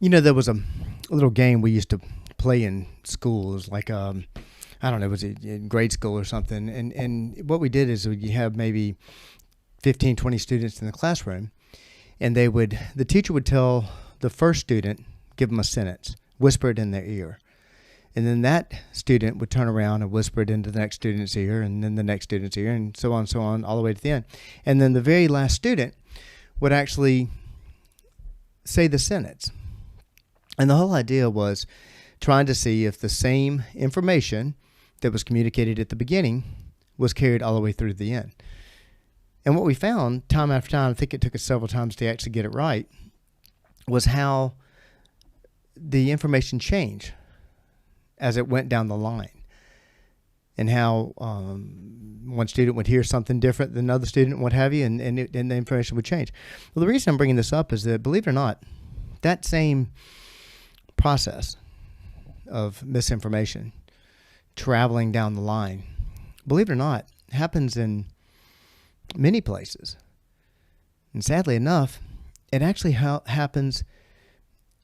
There was a little game we used to play in school. It was like, I don't know, was it in grade school or something? And what we did is you have maybe 15, 20 students in the classroom, and the teacher would tell the first student, give them a sentence, whisper it in their ear. And then that student would turn around and whisper it into the next student's ear, and then the next student's ear, and so on, all the way to the end. And then the very last student would actually say the sentence. And the whole idea was trying to see if the same information that was communicated at the beginning was carried all the way through to the end. And what we found time after time, I think it took us several times to actually get it right, was how the information changed as it went down the line, and how one student would hear something different than another student, what have you, and the information would change. Well, the reason I'm bringing this up is that, believe it or not, that same process of misinformation traveling down the line, believe it or not, happens in many places. And sadly enough, it actually happens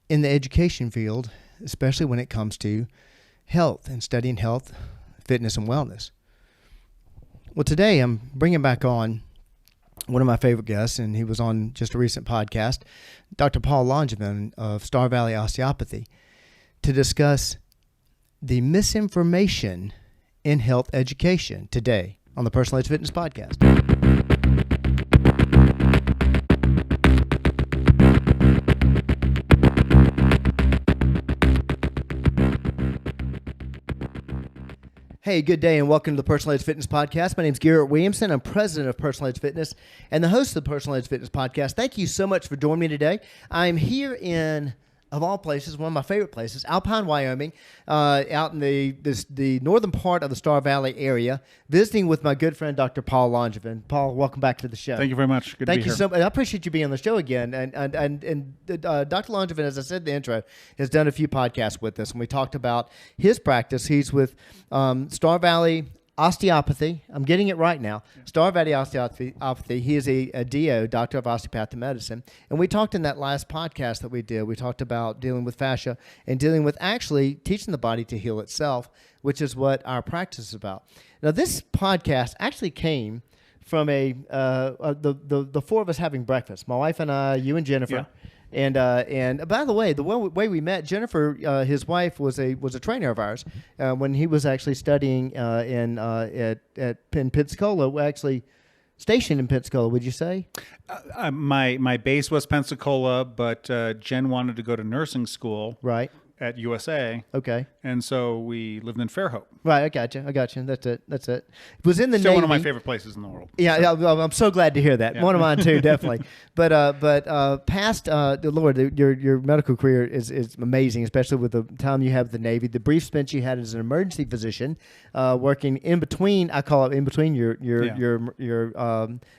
in the education field, especially when it comes to health and studying health, fitness, and wellness. Well, today I'm bringing back on one of my favorite guests, and he was on just a recent podcast, Dr. Paul Langevin of Star Valley Osteopathy, to discuss the misinformation in health education today on the Personal Edge Fitness Podcast. Hey, good day, and welcome to the Personal Edge Fitness Podcast. My name is Garrett Williamson. I'm president of Personal Edge Fitness and the host of the Personal Edge Fitness Podcast. Thank you so much for joining me today. I'm here in, of all places, one of my favorite places, Alpine, Wyoming, out in the northern part of the Star Valley area, visiting with my good friend, Dr. Paul Langevin. Paul, welcome back to the show. Thank you very much. Good to be here. Thank you so much. I appreciate you being on the show again. And Dr. Langevin, as I said in the intro, has done a few podcasts with us, and we talked about his practice. He's with Star Valley Osteopathy. I'm getting it right now. Yeah. Star Valley Osteopathy. He is a DO, Doctor of Osteopathic Medicine. And we talked in that last podcast that we did, we talked about dealing with fascia and dealing with actually teaching the body to heal itself, which is what our practice is about. Now, this podcast actually came from the four of us having breakfast. My wife and I, you and Jennifer. Yeah. And by the way way we met, Jennifer, his wife, was a trainer of ours when he was actually studying in Pensacola. Actually, stationed in Pensacola. Would you say? My base was Pensacola, but Jen wanted to go to nursing school. Right. At USA. Okay. And so we lived in Fairhope. Right, I got you. That's it. It was in the Still Navy. One of my favorite places in the world. Yeah, I'm so glad to hear that. Yeah. One of mine too, definitely. But past the Lord, your medical career is amazing, especially with the time you have at the Navy. The brief stint you had as an emergency physician, working in between. I call it in between your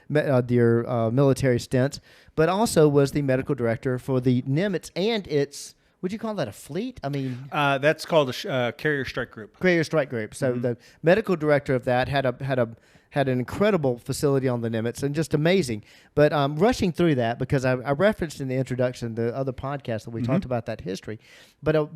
military stints, but also was the medical director for the Nimitz and its. Would you call that a fleet? I mean, that's called a carrier strike group. Carrier strike group. So the medical director of that had an incredible facility on the Nimitz, and just amazing. But rushing through that, because I referenced in the introduction the other podcast that we talked about that history. But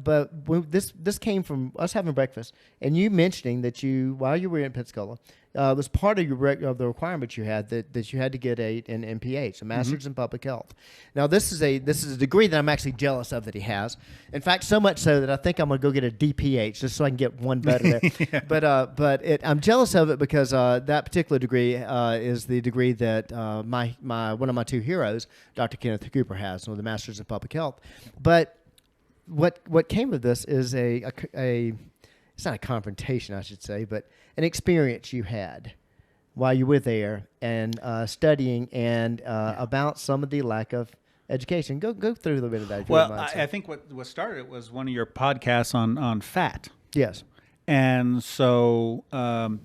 this came from us having breakfast, and you mentioning that while you were in Pensacola, was part of the requirements you had that you had to get an MPH, a Master's in Public Health. Now this is a degree that I'm actually jealous of that he has. In fact, so much so that I think I'm going to go get a DPH just so I can get one better there. Yeah. But I'm jealous of it because that particular degree is the degree that one of my two heroes, Dr. Kenneth Cooper, has, with the Master's in Public Health. But what came of this is it's not a confrontation, I should say, but an experience you had while you were there and studying and about some of the lack of education. Go through a little bit of that. Well, I think what started it was one of your podcasts on fat. Yes. And so an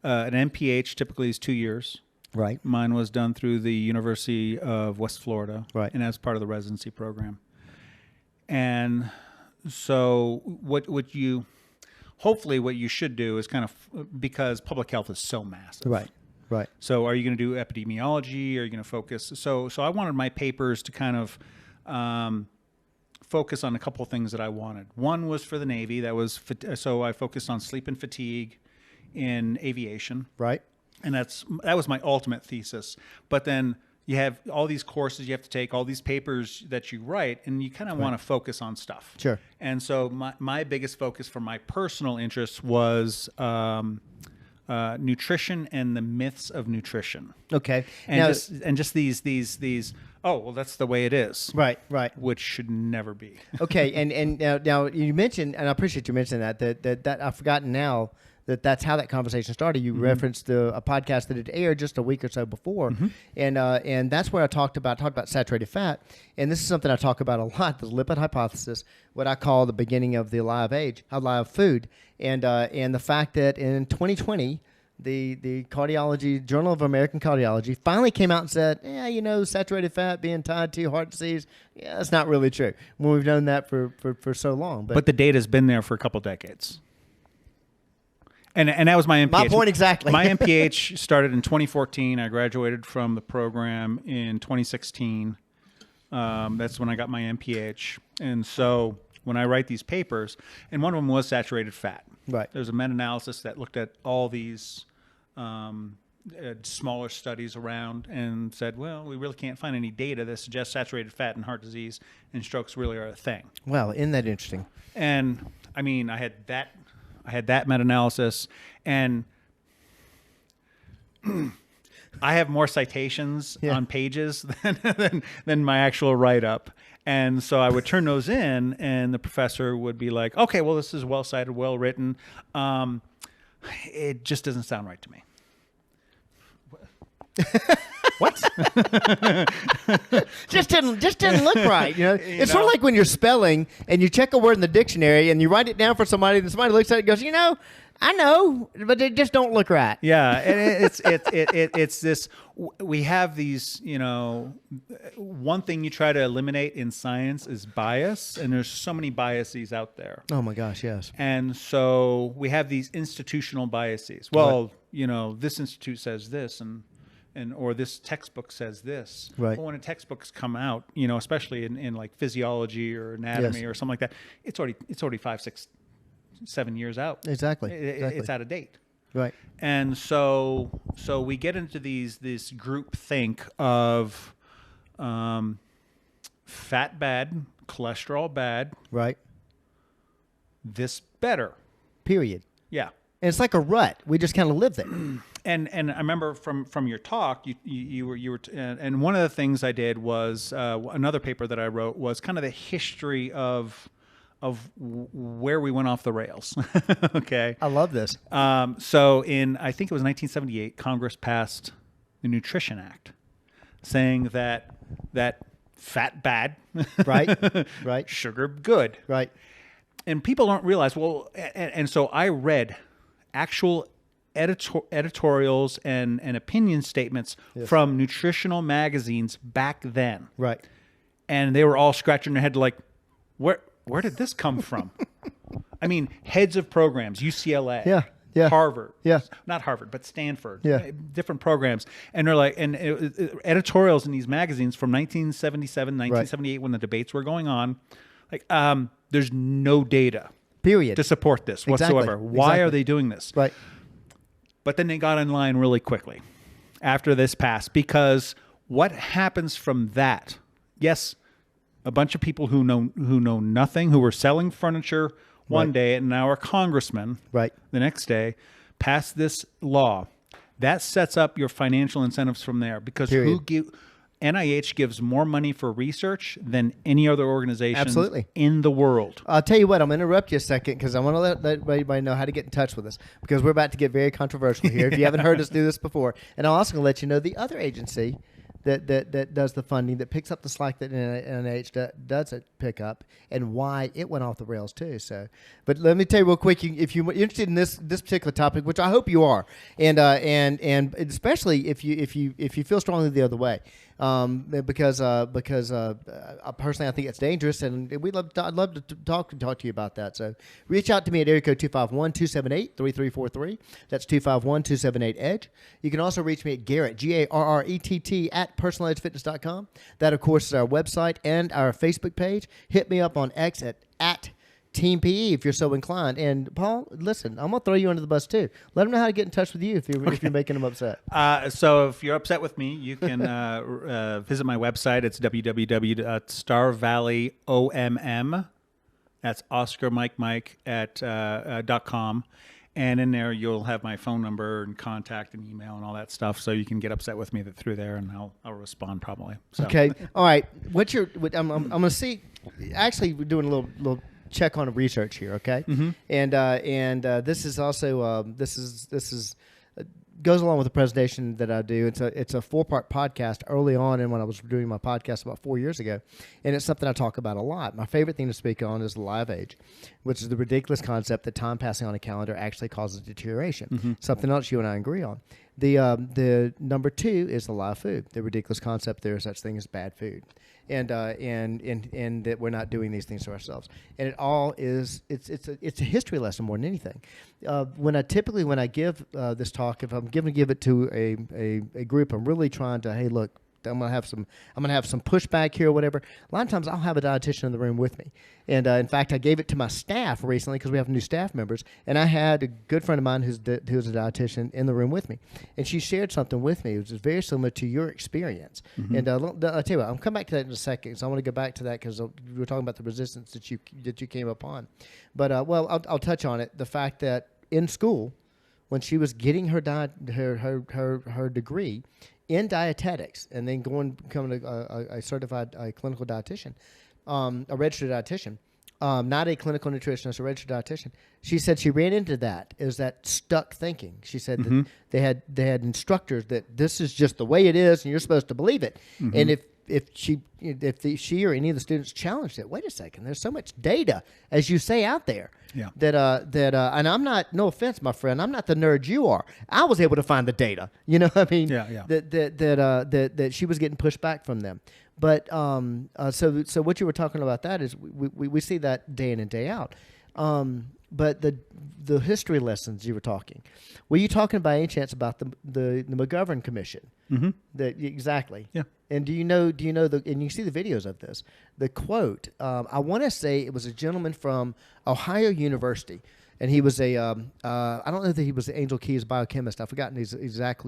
MPH typically is 2 years. Right. Mine was done through the University of West Florida. Right. And as part of the residency program. And so hopefully what you should do is kind of, because public health is so massive. Right. So are you going to do epidemiology? Are you going to focus? So I wanted my papers to kind of focus on a couple of things that I wanted. One was for the Navy. So I focused on sleep and fatigue in aviation. Right. And that was my ultimate thesis. But then you have all these courses you have to take, all these papers that you write, and you kind of want to focus on stuff. Sure. And so my biggest focus for my personal interests was nutrition and the myths of nutrition. Okay. And Now, just these. Oh, well, that's the way it is. Right. Which should never be. Okay. And now you mentioned, and I appreciate you mentioning that I've forgotten now that's how that conversation started. You referenced a podcast that had aired just a week or so before, and that's where I talked about saturated fat. And this is something I talk about a lot: the lipid hypothesis, what I call the beginning of the alive age, alive food, and the fact that in 2020. The Cardiology Journal of American Cardiology finally came out and said, saturated fat being tied to heart disease, that's not really true. When we've known that for so long. But the data's been there for a couple decades. And that was my MPH. My point exactly. My MPH started in 2014. I graduated from the program in 2016. That's when I got my MPH. And so when I write these papers, and one of them was saturated fat. Right. There's a meta-analysis that looked at all these smaller studies around and said, well, we really can't find any data that suggests saturated fat and heart disease and strokes really are a thing. Wow, isn't that interesting? And I mean, I had that meta-analysis, and I have more citations on pages than my actual write-up. And so I would turn those in, and the professor would be like, okay, well, this is well-cited, well-written. It just doesn't sound right to me. What? just didn't look right. It's sort of like when you're spelling and you check a word in the dictionary and you write it down for somebody, and somebody looks at it and goes, I know, but they just don't look right. Yeah, and it's this. We have these. One thing you try to eliminate in science is bias, and there's so many biases out there. Oh my gosh, yes. And so we have these institutional biases. Well, this institute says this, or this textbook says this. Right. But when a textbook's come out, especially in like physiology or anatomy or something like that, it's already 5, 6, 7 years out. Exactly. It's out of date. Right. And so we get into this group think of fat bad, cholesterol bad. Right. This better. Period. Yeah. And it's like a rut. We just kind of live there. And I remember from your talk, you were and one of the things I did was another paper that I wrote was kind of the history of where we went off the rails. Okay. I love this. So I think it was 1978, Congress passed the Nutrition Act, saying that fat bad, right, sugar good, right. And people don't realize. Well, and so I read actual editorials and opinion statements from nutritional magazines back then. Right. And they were all scratching their head like, where did this come from? I mean, heads of programs, UCLA, Harvard, not Harvard, but Stanford, different programs. And they're like, editorials in these magazines from 1977, 1978, when the debates were going on, like, there's no data. Period. To support this whatsoever. Why are they doing this? Right. But then they got in line really quickly after this passed, because what happens from that? Yes, a bunch of people who know nothing, who were selling furniture one day and now are congressmen the next day, pass this law. That sets up your financial incentives from there, because NIH gives more money for research than any other organization in the world. I'll tell you what, I'm going to interrupt you a second because I want to let everybody know how to get in touch with us, because we're about to get very controversial here if you haven't heard us do this before. And I'll also going to let you know the other agency that does the funding, that picks up the slack that NIH doesn't pick up, and why it went off the rails too. So, but let me tell you real quick, if you're interested in this particular topic, which I hope you are, and especially if you feel strongly the other way, Personally I think it's dangerous, and I'd love to talk to you about that. So reach out to me at area code 251-278-3343. That's 251-278-EDGE. You can also reach me at Garrett, Garrett at personaledgefitness.com. That of course is our website and our Facebook page. Hit me up on X at Team PE if you're so inclined. And Paul, listen, I'm gonna throw you under the bus too. Let them know how to get in touch with you if you're making them upset. So if you're upset with me, you can visit my website. It's www.starvalleyomm. That's Oscar Mike at .com. And in there, you'll have my phone number and contact and email and all that stuff. So you can get upset with me through there, and I'll respond probably. So. Okay. All right. I'm going to see. Actually, we're doing a little check on research here. Okay. Mm-hmm. And this is also this is goes along with the presentation that I do. It's a 4-part podcast early on, and when I was doing my podcast about 4 years ago, and it's something I talk about a lot. My favorite thing to speak on is the live age, which is the ridiculous concept that time passing on a calendar actually causes deterioration. Mm-hmm. Something else you and I agree on. The number 2 is the live food. The ridiculous concept there is such thing as bad food, and that we're not doing these things to ourselves. And it all is it's a history lesson more than anything. When I give this talk, if I'm going to give it to a group, I'm really trying to, hey, look, I'm gonna have some pushback here or whatever. A lot of times I'll have a dietitian in the room with me, and in fact I gave it to my staff recently because we have new staff members, and I had a good friend of mine who's a dietitian in the room with me, and she shared something with me which is very similar to your experience. Mm-hmm. And I'll tell you what, I'll come back to that in a second. So I want to go back to that because we were talking about the resistance that you came upon, but I'll touch on it. The fact that in school, when she was getting her degree in dietetics, and then becoming a certified clinical dietitian, a registered dietitian, not a clinical nutritionist, a registered dietitian. She said she ran into that stuck thinking. She said mm-hmm. that they had instructors that this is just the way it is, and you're supposed to believe it. Mm-hmm. And if she or any of the students challenged it, wait a second, there's so much data, as you say, out there. Yeah. And I'm not, no offense, my friend, I'm not the nerd you are. I was able to find the data. You know what I mean? Yeah. That she was getting pushed back from them. But so what you were talking about, that is we see that day in and day out. But the history lessons you were talking, were you talking by any chance about the McGovern Commission? Mm-hmm. Exactly. Yeah. And do you know and you see the videos of this, the quote, I want to say it was a gentleman from Ohio University, and he was I don't know that he was the Angel Keys biochemist. I've forgotten his exact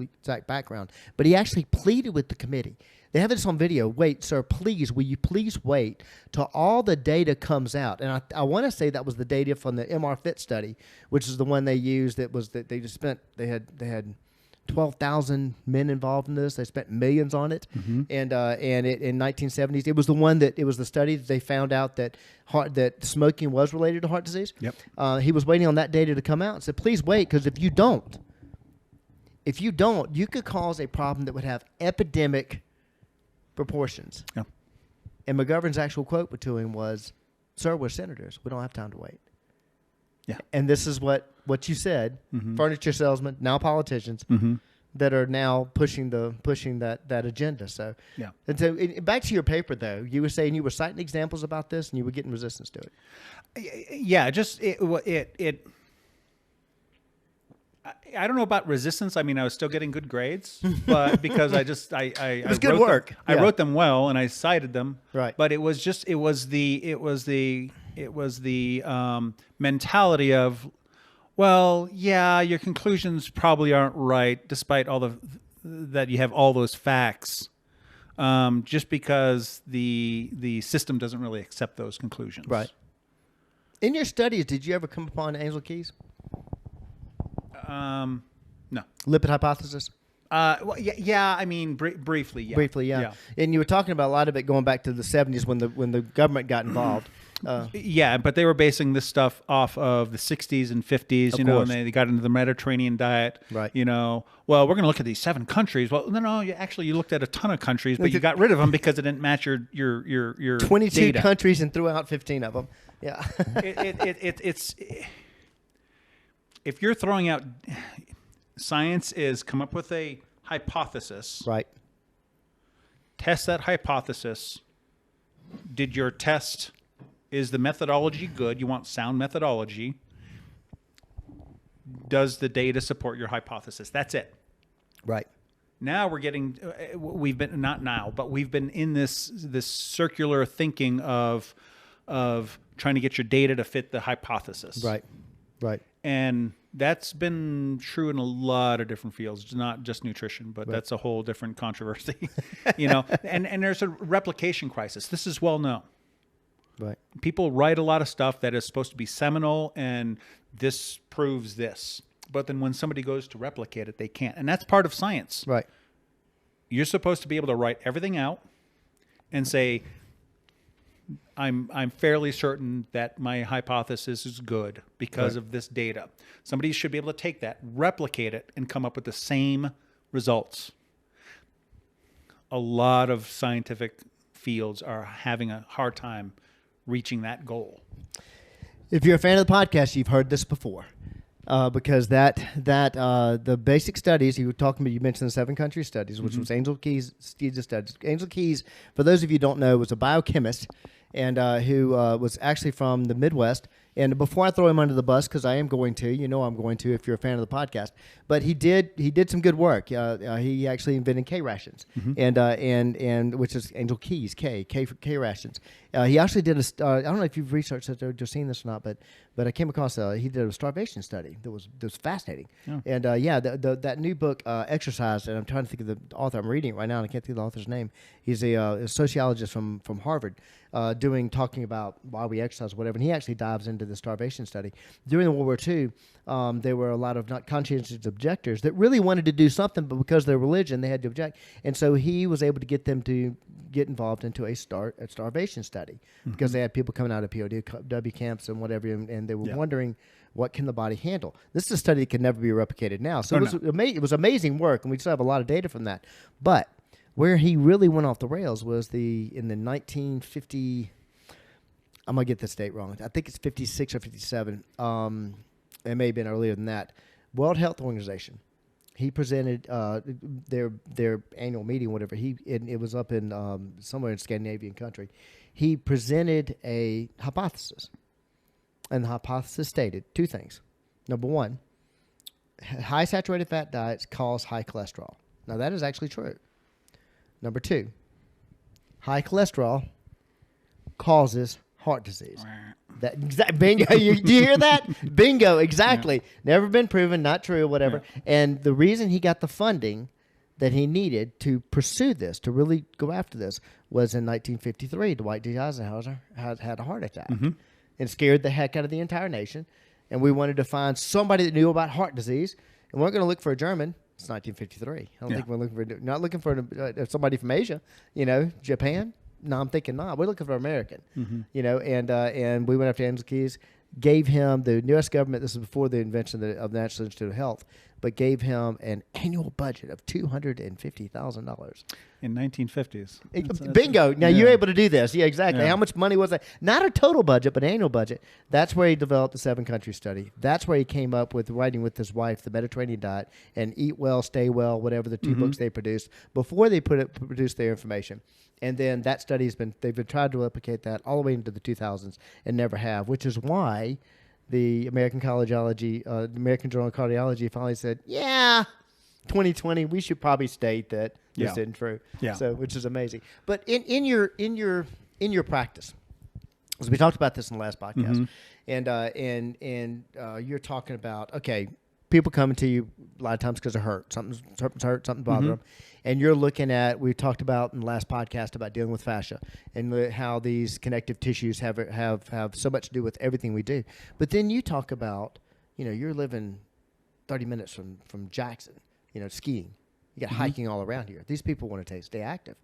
background, but he actually pleaded with the committee. They have this on video. Wait, sir, please, will you please wait till all the data comes out? And I want to say that was the data from the MR Fit study, which is the one they used. That was that they just spent. They had 12,000 men involved in this. They spent millions on it. Mm-hmm. And it, in 1970s, it was the study that they found out that smoking was related to heart disease. Yep. He was waiting on that data to come out and said, please wait, because if you don't, you could cause a problem that would have epidemic proportions. Yeah. And McGovern's actual quote to him was, sir, we're senators. We don't have time to wait. Yeah. And this is what you said, mm-hmm. furniture salesmen, now politicians, mm-hmm. that are now pushing that agenda. So, yeah. And so back to your paper, though, you were saying you were citing examples about this and you were getting resistance to it. Yeah, just it I don't know about resistance. I mean, I was still getting good grades, but because it was good work. I wrote them well and I cited them. Right. But it was the mentality of, well, yeah, your conclusions probably aren't right, despite that you have all those facts. Just because the system doesn't really accept those conclusions. Right. In your studies, did you ever come upon Angel Keys? No. Lipid hypothesis? Well, yeah. I mean, briefly, yeah. Briefly, yeah. And you were talking about a lot of it going back to the 70s when the government got involved. Yeah, but they were basing this stuff off of the 60s and 50s, you know, and they got into the Mediterranean diet. Right. You know, well, we're going to look at these 7 countries. Well, no, you looked at a ton of countries, but you got rid of them because it didn't match your 22 data. countries and threw out 15 of them. Yeah. It's if you're throwing out, science is come up with a hypothesis. Right. test that hypothesis. Did your test, is the methodology good? You want sound methodology. Does the data support your hypothesis? That's it. Right. Now we've been, not now, but we've been in this circular thinking of trying to get your data to fit the hypothesis. Right. Right. And that's been true in a lot of different fields. It's not just nutrition, but that's a whole different controversy. And there's a replication crisis. This is well known. Right. People write a lot of stuff that is supposed to be seminal and this proves this. But then when somebody goes to replicate it, they can't. And that's part of science. Right. You're supposed to be able to write everything out and say, I'm fairly certain that my hypothesis is good because of this data. Somebody should be able to take that, replicate it, and come up with the same results. A lot of scientific fields are having a hard time reaching that goal. If you're a fan of the podcast, you've heard this before. Because the basic studies you were talking about, you mentioned the 7 country studies, which was Angel Keys' studies. Angel Keys, for those of you who don't know, was a biochemist and who was actually from the Midwest. And before I throw him under the bus, because I am going to, I'm going to if you're a fan of the podcast, but he did some good work. He actually invented K rations, and which is Angel Keys, K for K rations. He actually did I don't know if you've researched it or just seen this or not, but I came across he did a starvation study that was fascinating. Yeah. And that new book, Exercise, and I'm trying to think of the author. I'm reading it right now, and I can't think of the author's name. He's a sociologist from Harvard, talking about why we exercise, or whatever. And he actually dives into the starvation study. During World War II, there were a lot of not conscientious objectors that really wanted to do something, but because of their religion, they had to object. And so he was able to get them to get involved into a starvation study because they had people coming out of POW camps and whatever, and they were wondering, what can the body handle? This is a study that can never be replicated now. So it was amazing work, and we still have a lot of data from that. But where he really went off the rails was in the 1950. I'm gonna get this date wrong. I think it's 56 or 57. It may have been earlier than that. World Health Organization. He presented their annual meeting, whatever. It was up in somewhere in Scandinavian country. He presented a hypothesis, and the hypothesis stated 2 things. Number 1, high saturated fat diets cause high cholesterol. Now that is actually true. Number 2, high cholesterol causes heart disease. Bingo. Do you hear that? Bingo. Exactly. Yeah. Never been proven. Not true. Whatever. Yeah. And the reason he got the funding that he needed to pursue this, to really go after this, was in 1953. Dwight D. Eisenhower had a heart attack and scared the heck out of the entire nation. And we wanted to find somebody that knew about heart disease. And we're going to look for a German. It's 1953. I don't think we're not looking for somebody from Asia, Japan. No, I'm thinking not. We're looking for American, and we went after Angel Keys, gave him the U.S. government. This is before the invention of the National Institute of Health, but gave him an annual budget of $250,000 in 1950s. Bingo! Now you're able to do this. Yeah, exactly. Yeah. How much money was that? Not a total budget, but an annual budget. That's where he developed the 7 country study. That's where he came up with writing with his wife the Mediterranean diet and Eat Well, Stay Well, whatever the 2 books they produced before they produced their information. And then that study they've been trying to replicate that all the way into the 2000s and never have, which is why the American Journal of Cardiology finally said, 2020, we should probably state that this isn't true. Yeah. So, which is amazing. But in your practice, as we talked about this in the last podcast, and you're talking about, okay, people coming to you a lot of times because they're hurt. Something's hurt, something bothering them. And you're looking at, we talked about in the last podcast about dealing with fascia and how these connective tissues have so much to do with everything we do. But then you talk about, you're living 30 minutes from Jackson, skiing. You got hiking all around here. These people want to stay active.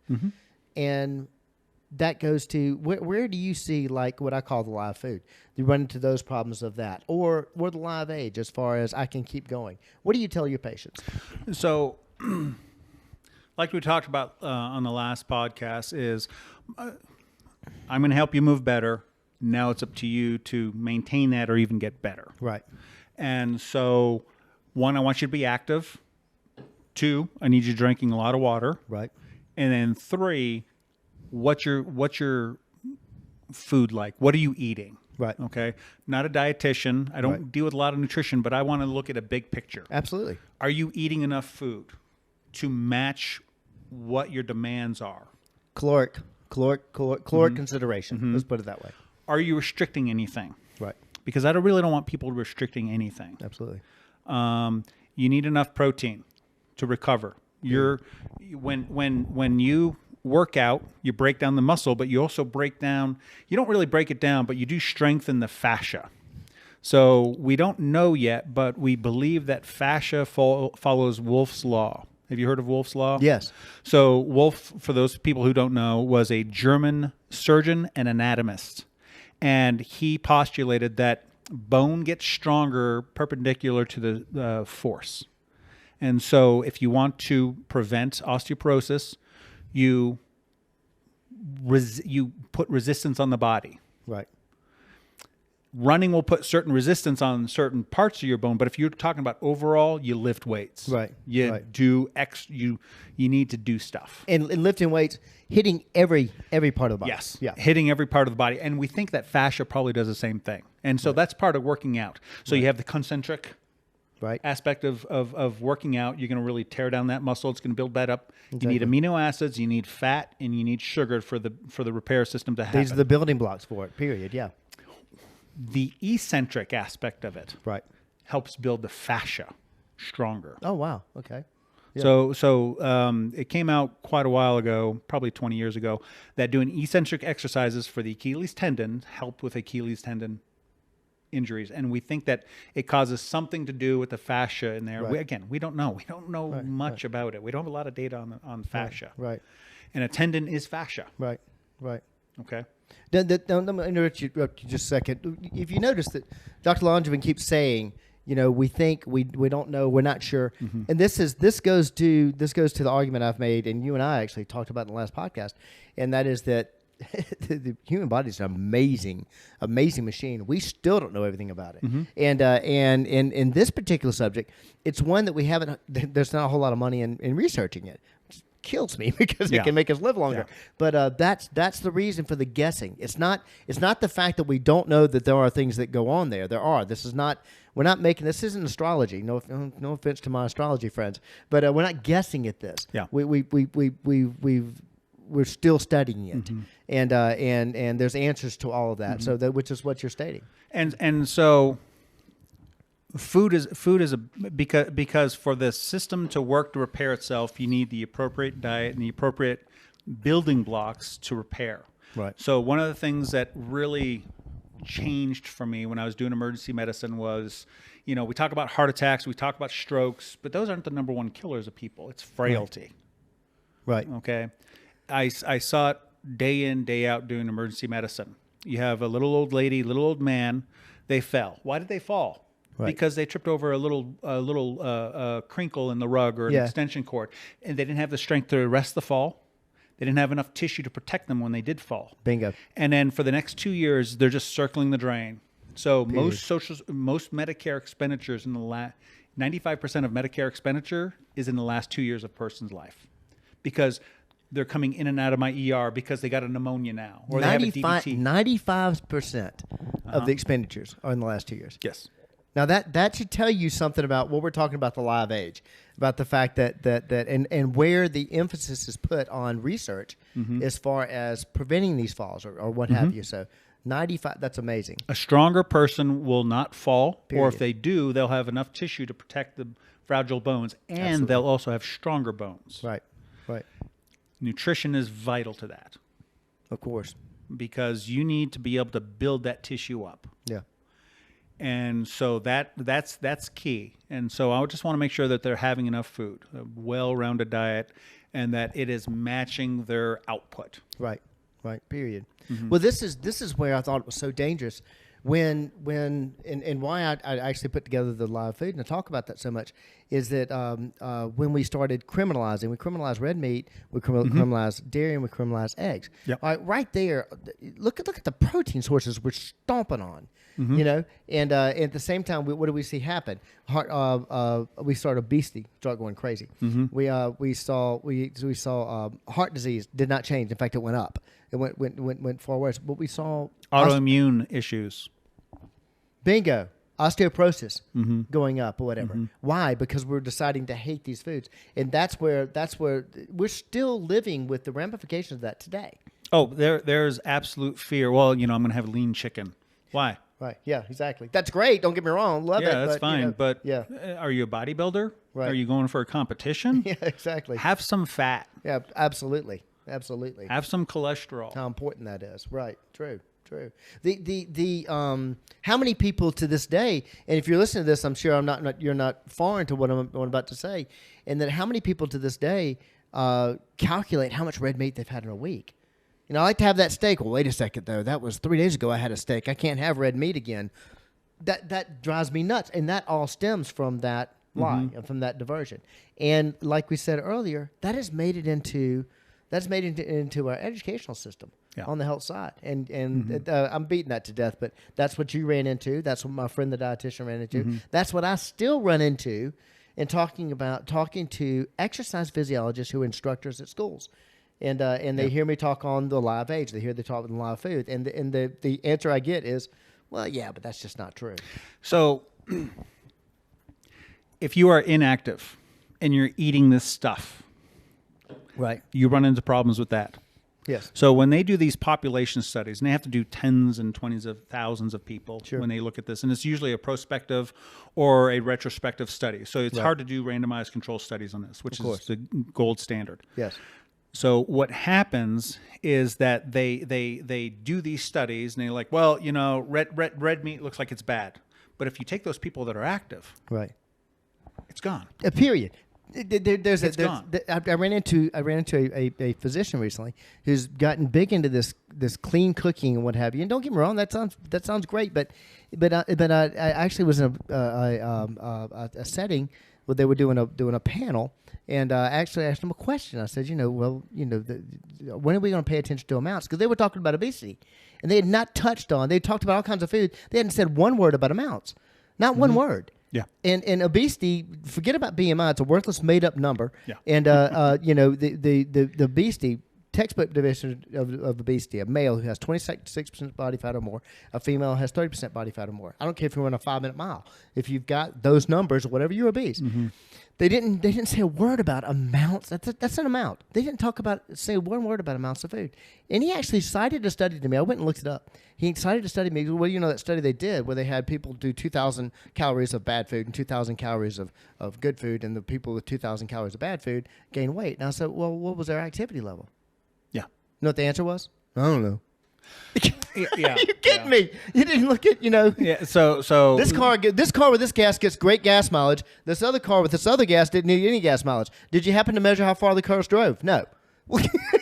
And that goes to, where do you see like what I call the live food? You run into those problems of that. Or the live age as far as I can keep going. What do you tell your patients? So... like we talked about on the last podcast is I'm going to help you move better. Now it's up to you to maintain that or even get better. Right. And so 1, I want you to be active. 2, I need you drinking a lot of water. Right. And then 3, what's your food like? What are you eating? Right. Okay. Not a dietitian. I don't deal with a lot of nutrition, but I want to look at a big picture. Absolutely. Are you eating enough food to match what your demands are? Caloric consideration. Let's put it that way. Are you restricting anything? Right. Because I really don't want people restricting anything. Absolutely. You need enough protein to recover. When you work out, you break down the muscle, but you also you don't really break it down, but you do strengthen the fascia. So we don't know yet, but we believe that fascia follows Wolff's Law. Have you heard of Wolff's Law? Yes. So Wolff, for those people who don't know, was a German surgeon and anatomist. And he postulated that bone gets stronger perpendicular to the force. And so if you want to prevent osteoporosis, you put resistance on the body. Right. Running will put certain resistance on certain parts of your bone, but if you're talking about overall, you lift weights. Right. You do you need to do stuff. And lifting weights, hitting every part of the body. Yes. Yeah. Hitting every part of the body. And we think that fascia probably does the same thing. And so that's part of working out. So you have the concentric aspect of working out. You're going to really tear down that muscle. It's going to build that up. Exactly. You need amino acids, you need fat, and you need sugar for the repair system to happen. These are the building blocks for it, period. Yeah. The eccentric aspect of it helps build the fascia stronger. Oh, wow. Okay. Yeah. So it came out quite a while ago, probably 20 years ago, that doing eccentric exercises for the Achilles tendon helped with Achilles tendon injuries. And we think that it causes something to do with the fascia in there. We don't know. We don't know much about it. We don't have a lot of data on fascia. Right. And a tendon is fascia. Right. Okay. Let me interrupt you just a second. If you notice that Dr. Langevin keeps saying, we think, we don't know, we're not sure, and this goes to the argument I've made, and you and I actually talked about in the last podcast, and that is that the human body is an amazing machine. We still don't know everything about it, and in this particular subject, it's one that we haven't. There's not a whole lot of money in researching it. Kills me because it can make us live longer. But that's the reason for the guessing. It's not the fact that we don't know that there are things that go on there. There are. This isn't astrology. No offense to my astrology friends, but we're not guessing at this. Yeah. We're still studying it, and there's answers to all of that. So which is what you're stating. And so. Food is because for the system to work to repair itself, you need the appropriate diet and the appropriate building blocks to repair. Right. So one of the things that really changed for me when I was doing emergency medicine was, we talk about heart attacks, we talk about strokes, but those aren't the number one killers of people. It's frailty. Right. Okay. I saw it day in, day out doing emergency medicine. You have a little old lady, little old man. They fell. Why did they fall? Right. Because they tripped over a little crinkle in the rug or an extension cord, and they didn't have the strength to arrest the fall. They didn't have enough tissue to protect them when they did fall. Bingo. And then for the next 2 years, they're just circling the drain. So most Medicare expenditures 95% of Medicare expenditure is in the last 2 years of a person's life, because they're coming in and out of my ER because they got a pneumonia now, or they have a DVT. 95% of the expenditures are in the last 2 years. Yes. Now that should tell you something about what we're talking about, the live age, about the fact that and where the emphasis is put on research as far as preventing these falls or what have you. So 95, that's amazing. A stronger person will not fall, Period. or if they do, they'll have enough tissue to protect the fragile bones, and Absolutely. they'll also have stronger bones. Right. Nutrition is vital to that. Of course. Because you need to be able to build that tissue up. Yeah. And so that's key. And so I just want to make sure that they're having enough food, a well-rounded diet, and that it is matching their output. Right. Period. Well, this is where I thought it was so dangerous when and why I actually put together the live food and I talk about that so much is that when we started criminalizing, we criminalized red meat, we criminalized dairy, and we criminalized eggs. Yep. All right, right there, look at the protein sources we're stomping on. Mm-hmm. You know, and at the same time, what do we see happen? We saw obesity start going crazy. Mm-hmm. We saw heart disease did not change. In fact, it went up. It went far worse. But we saw Autoimmune issues. Bingo. Osteoporosis Mm-hmm. going up or whatever. Mm-hmm. Why? Because we're deciding to hate these foods, and that's where we're still living with the ramifications of that today. Oh, there's absolute fear. Well, I'm going to have lean chicken. Why? Right. Yeah. Exactly. That's great. Don't get me wrong. Love it. Yeah, that's fine. But yeah. Are you a bodybuilder? Right. Are you going for a competition? Yeah. Exactly. Have some fat. Yeah. Absolutely. Absolutely. Have some cholesterol. How important that is. Right. True. How many people to this day, and if you're listening to this, I'm sure you're not foreign to what I'm about to say, and that how many people to this day calculate how much red meat they've had in a week. I like to have that steak. Well, wait a second though. That was 3 days ago. I had a steak. I can't have red meat again. That drives me nuts, and that all stems from that lie and from that diversion. And like we said earlier, that has made it into our educational system. Yeah. On the health side, and I'm beating that to death, but that's what you ran into. That's what my friend the dietitian ran into. Mm-hmm. That's what I still run into in talking to exercise physiologists who are instructors at schools, and they hear me talk on the live age. They hear the talk on the live food, and the answer I get is, well, yeah, but that's just not true. So, if you are inactive and you're eating this stuff, right, you run into problems with that. Yes. So when they do these population studies, and they have to do tens and 20s of thousands of people when they look at this, and it's usually a prospective or a retrospective study. So it's hard to do randomized control studies on this, which is the gold standard. Yes. So what happens is that they do these studies, and they're like, well, red meat looks like it's bad, but if you take those people that are active, right, it's gone. A period. I ran into a physician recently who's gotten big into this clean cooking and what have you. And don't get me wrong, that sounds great, but I actually was in a setting where they were doing a panel, and I actually asked them a question. I said, when are we going to pay attention to amounts? Because they were talking about obesity, and they had not touched on. They talked about all kinds of food. They hadn't said one word about amounts, not one word. Yeah. And obesity, forget about BMI. It's a worthless, made-up number. Yeah. And, the obesity, textbook definition of obesity, a male who has 26% body fat or more, a female has 30% body fat or more. I don't care if you run a 5-minute mile. If you've got those numbers or whatever, you're obese. Mm-hmm. They didn't say a word about amounts. That's an amount. They didn't say one word about amounts of food. And he actually cited a study to me. I went and looked it up. He cited a study to me. Well, that study they did where they had people do 2,000 calories of bad food and 2,000 calories of good food, and the people with 2,000 calories of bad food gain weight. And I said, well, what was their activity level? Yeah. You know what the answer was? I don't know. Yeah. You kidding me? You didn't look at, Yeah. So this car with this gas gets great gas mileage. This other car with this other gas didn't need any gas mileage. Did you happen to measure how far the cars drove? No.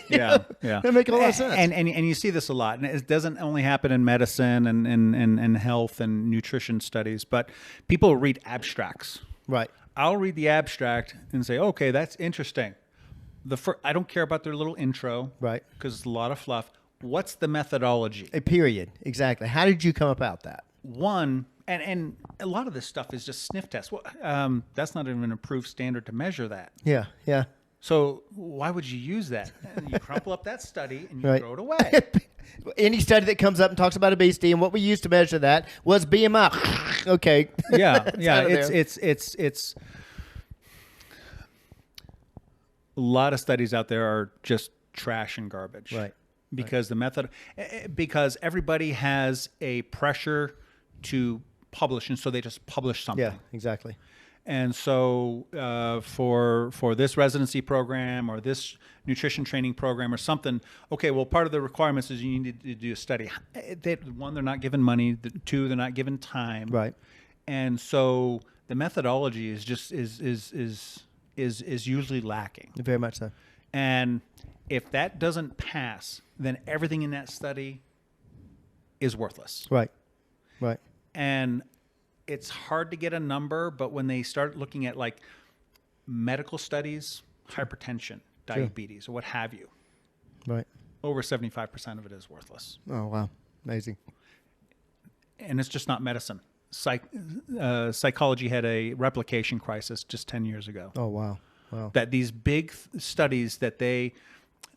Yeah. That makes a lot of sense. And you see this a lot, and it doesn't only happen in medicine and health and nutrition studies, but people read abstracts. Right. I'll read the abstract and say, okay, that's interesting. I don't care about their little intro, right? Because it's a lot of fluff. What's the methodology? A period. Exactly. How did you come about that? One, and a lot of this stuff is just sniff tests. Well, that's not even an approved standard to measure that. Yeah, yeah. So why would you use that? And you crumple up that study and you throw it away. Any study that comes up and talks about obesity and what we used to measure that was BMI. Okay. Yeah, yeah. It's a lot of studies out there are just trash and garbage. Right. Because because everybody has a pressure to publish, and so they just publish something. Yeah, exactly. And so for this residency program or this nutrition training program or something, okay, well, part of the requirements is you need to do a study. One, they're not given money. Two, they're not given time. Right. And so the methodology is just is usually lacking. Very much so. And if that doesn't pass, then everything in that study is worthless. Right. Right. And it's hard to get a number, but when they start looking at like medical studies, hypertension, diabetes, or what have you. Right. Over 75% of it is worthless. Oh, wow. Amazing. And it's just not medicine. Psychology had a replication crisis just 10 years ago. Oh, wow. Wow. That these big studies that they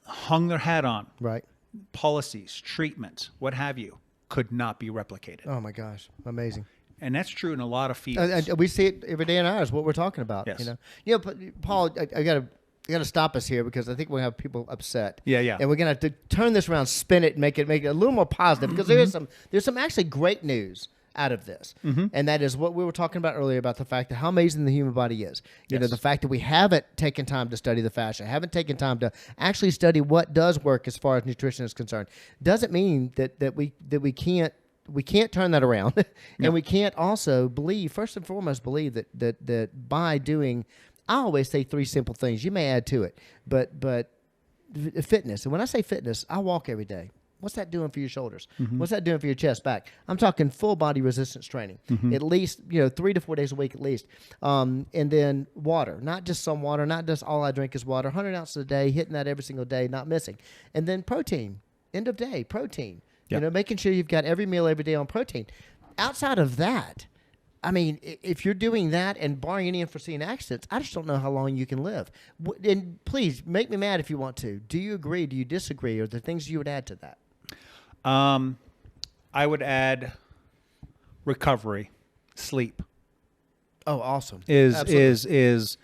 hung their hat on, Right. policies, treatment, what have you, could not be replicated. Oh, my gosh. Amazing. And that's true in a lot of fields. We see it every day in ours, what we're talking about. Yes. But Paul, I got to stop us here because I think we have people upset. Yeah. And we're going to have to turn this around, spin it, and make it a little more positive because there's some actually great news out of this. And that is what we were talking about earlier about the fact that how amazing the human body is. You know, the fact that we haven't taken time to study the fascia, haven't taken time to actually study what does work as far as nutrition is concerned, doesn't mean that we can't turn that around. And we can't also first and foremost believe that by doing, I always say 3 simple things. You may add to it, but fitness. And when I say fitness, I walk every day. What's that doing for your shoulders? What's that doing for your chest, back? I'm talking full body resistance training, at least 3 to 4 days a week at least. And then water, not just some water, not just all I drink is water. 100 ounces a day, hitting that every single day, not missing. And then protein, end of day protein. Yep. Making sure you've got every meal every day on protein. Outside of that, I mean, if you're doing that and barring any unforeseen accidents, I just don't know how long you can live. And please, make me mad if you want to. Do you agree? Do you disagree? Are there things you would add to that? I would add recovery, sleep. Oh, awesome. Is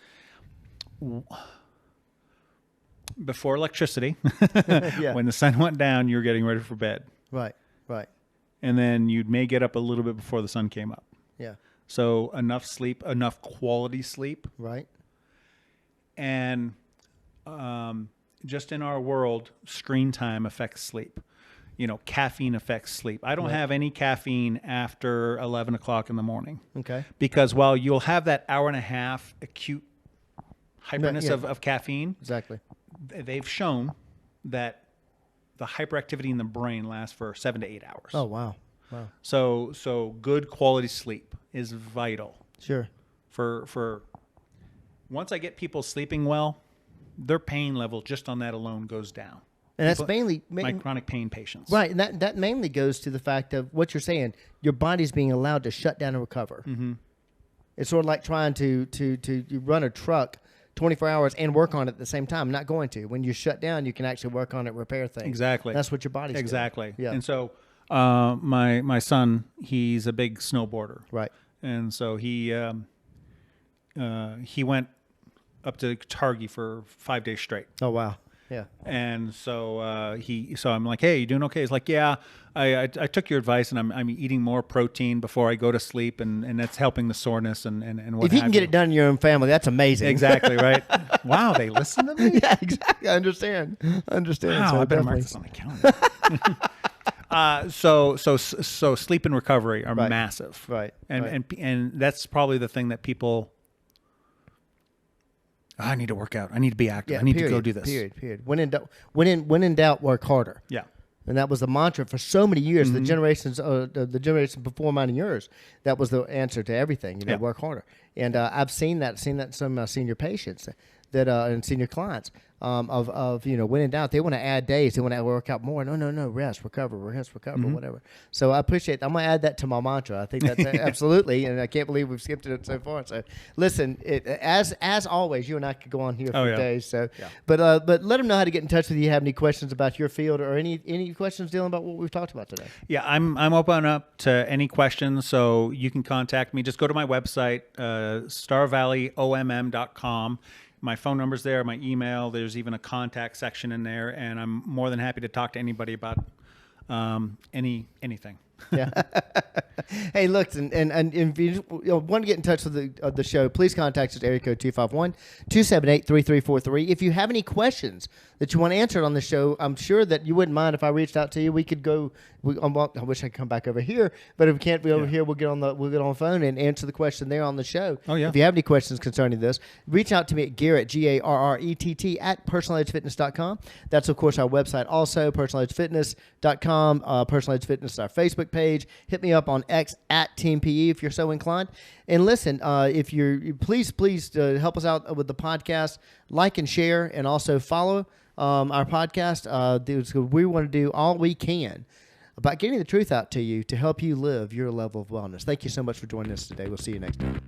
before electricity, when the sun went down, you were getting ready for bed. Right. And then you may get up a little bit before the sun came up. Yeah. So enough sleep, enough quality sleep. Right. And just in our world, screen time affects sleep. Caffeine affects sleep. I don't have any caffeine after 11 o'clock in the morning. Okay. Because while you'll have that hour and a half acute hyperness of caffeine, exactly, they've shown that the hyperactivity in the brain lasts for 7 to 8 hours. Oh, wow. So good quality sleep is vital. Sure. For once I get people sleeping well, their pain level just on that alone goes down. And that's mainly my chronic pain patients. Right, and that mainly goes to the fact of what you're saying. Your body's being allowed to shut down and recover. It's sort of like trying to run a truck 24 hours and work on it at the same time. Not going to. When you shut down, you can actually work on it, repair things. Exactly. That's what your body's doing. Yeah. And so my son, he's a big snowboarder. Right. And so he went up to Targhee for 5 days straight. Oh, wow. Yeah. And so I'm like, hey, you doing okay? He's like, yeah, I took your advice and I'm eating more protein before I go to sleep and that's helping the soreness and what if you can get it done in your own family, that's amazing. Exactly, right? Wow, they listen to me? Yeah, exactly. I understand. Wow, so I better mark this on the calendar. So sleep and recovery are massive. Right. And that's probably the thing that people, I need to work out. I need to be active. I need to go do this. Period. When in doubt, work harder. Yeah. And that was the mantra for so many years. The generations before mine and yours, that was the answer to everything. Work harder. And I've seen that in some of my senior patients and senior clients of when in doubt, they want to add days. They want to work out more. No, rest, recover, whatever. So I appreciate that. I'm going to add that to my mantra. I think that's absolutely, and I can't believe we've skipped it so far. So listen, as always, you and I could go on here for days. So, but let them know how to get in touch with you. Have any questions about your field or any questions dealing about what we've talked about today? Yeah, I'm open up to any questions. So you can contact me. Just go to my website, starvalleyomm.com. My phone number's there, my email. There's even a contact section in there, and I'm more than happy to talk to anybody about anything. Yeah. Hey, look, and if you want to get in touch with the show, please contact us at area code 251-278-3343. If you have any questions that you want answered on the show, I'm sure that you wouldn't mind if I reached out to you. We could go. I wish I could come back over here, but if we can't be over here, we'll get on the phone and answer the question there on the show. Oh yeah. If you have any questions concerning this, reach out to me at Garrett GARRETT at personaledgefitness.com. That's of course our website also, personaledgefitness.com. Personal Edge Fitness is our Facebook page. Hit me up on X at Team PE if you're so inclined. And listen, if you're please help us out with the podcast, like and share, and also follow our podcast. We want to do all we can about getting the truth out to you to help you live your level of wellness. Thank you so much for joining us today. We'll see you next time.